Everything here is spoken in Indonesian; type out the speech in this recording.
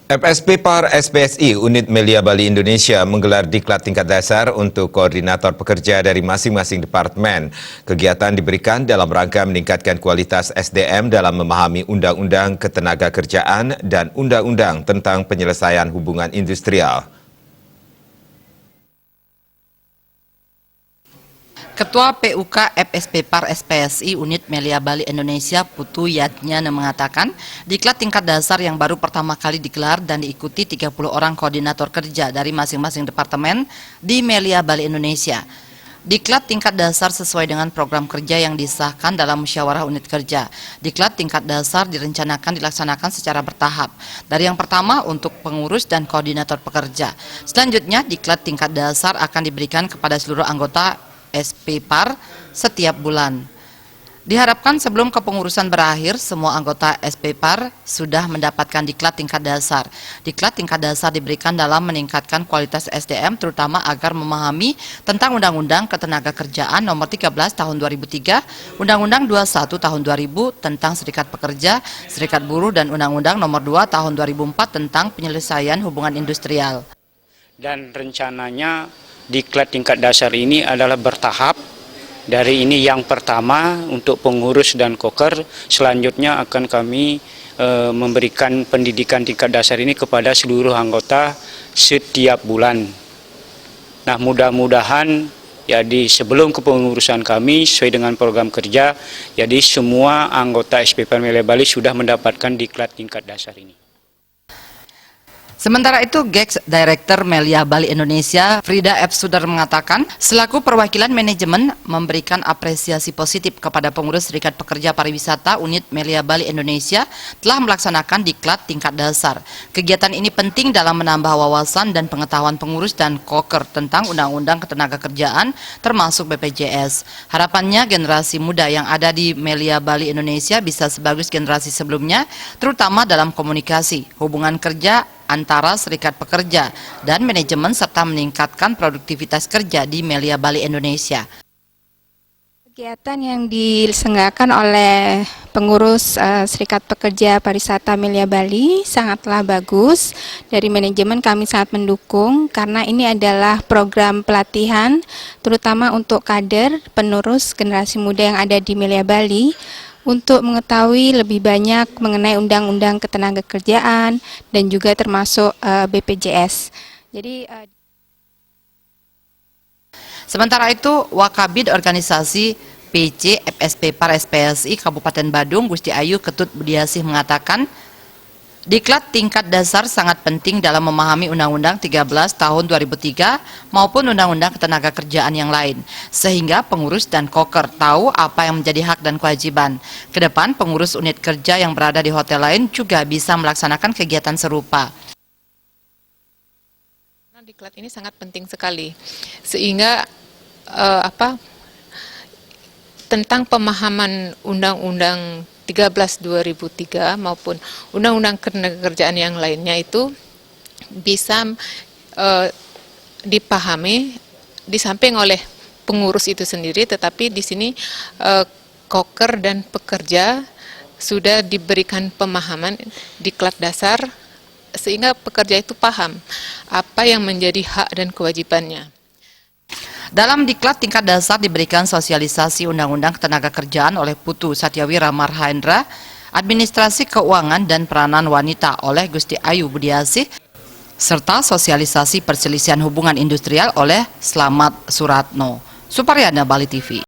FSP Par SPSI Unit Melia Bali Indonesia menggelar diklat tingkat dasar untuk koordinator pekerja dari masing-masing departemen. Kegiatan diberikan dalam rangka meningkatkan kualitas SDM dalam memahami Undang-Undang Ketenagakerjaan dan Undang-Undang tentang penyelesaian hubungan industrial. Ketua PUK FSP Par SPSI Unit Melia Bali Indonesia Putu Yatnyana mengatakan, diklat tingkat dasar yang baru pertama kali digelar dan diikuti 30 orang koordinator kerja dari masing-masing departemen di Melia Bali Indonesia. Diklat tingkat dasar sesuai dengan program kerja yang disahkan dalam musyawarah unit kerja. Diklat tingkat dasar direncanakan dilaksanakan secara bertahap. Dari yang pertama untuk pengurus dan koordinator pekerja. Selanjutnya, diklat tingkat dasar akan diberikan kepada seluruh anggota SP Par setiap bulan. Diharapkan sebelum kepengurusan berakhir, semua anggota SP Par sudah mendapatkan diklat tingkat dasar. Diklat tingkat dasar diberikan dalam meningkatkan kualitas SDM, terutama agar memahami tentang Undang-Undang Ketenagakerjaan Nomor 13 Tahun 2003, Undang-Undang 21 Tahun 2000 tentang Serikat Pekerja, Serikat Buruh, dan Undang-Undang Nomor 2 Tahun 2004 tentang penyelesaian hubungan industrial. Dan rencananya diklat tingkat dasar ini adalah bertahap. Dari ini yang pertama untuk pengurus dan koker, selanjutnya akan kami memberikan pendidikan tingkat dasar ini kepada seluruh anggota setiap bulan. Nah, mudah-mudahan jadi sebelum kepengurusan kami sesuai dengan program kerja, jadi semua anggota SP Par Melia Bali sudah mendapatkan diklat tingkat dasar ini. Sementara itu, GEX Director Melia Bali Indonesia, Frida F. Sudar mengatakan, selaku perwakilan manajemen memberikan apresiasi positif kepada pengurus Serikat Pekerja Pariwisata Unit Melia Bali Indonesia telah melaksanakan diklat tingkat dasar. Kegiatan ini penting dalam menambah wawasan dan pengetahuan pengurus dan koker tentang Undang-Undang Ketenagakerjaan termasuk BPJS. Harapannya generasi muda yang ada di Melia Bali Indonesia bisa sebagus generasi sebelumnya, terutama dalam komunikasi, hubungan kerja antara serikat pekerja dan manajemen serta meningkatkan produktivitas kerja di Melia Bali Indonesia. Kegiatan yang diselenggarakan oleh pengurus Serikat Pekerja Pariwisata Melia Bali sangatlah bagus. Dari manajemen kami sangat mendukung karena ini adalah program pelatihan terutama untuk kader penerus generasi muda yang ada di Melia Bali untuk mengetahui lebih banyak mengenai Undang-Undang Ketenagakerjaan dan juga termasuk BPJS. Sementara itu, Wakabid Organisasi PC FSP Par SPSI Kabupaten Badung, Gusti Ayu Ketut Budiasih mengatakan, diklat tingkat dasar sangat penting dalam memahami Undang-Undang 13 Tahun 2003 maupun Undang-Undang Ketenagakerjaan yang lain, sehingga pengurus dan koker tahu apa yang menjadi hak dan kewajiban. Kedepan, pengurus unit kerja yang berada di hotel lain juga bisa melaksanakan kegiatan serupa. Diklat ini sangat penting sekali, sehingga tentang pemahaman Undang-Undang 13 2003 maupun Undang-Undang Ketenagakerjaan yang lainnya itu bisa dipahami di samping oleh pengurus itu sendiri, tetapi di sini koker dan pekerja sudah diberikan pemahaman diklat dasar sehingga pekerja itu paham apa yang menjadi hak dan kewajibannya. Dalam diklat tingkat dasar diberikan sosialisasi Undang-Undang Ketenagakerjaan oleh Putu Satyawira Marhendra, Administrasi Keuangan dan Peranan Wanita oleh Gusti Ayu Budiasih, serta sosialisasi perselisihan hubungan industrial oleh Slamet Suratno. Suparyana, Bali TV.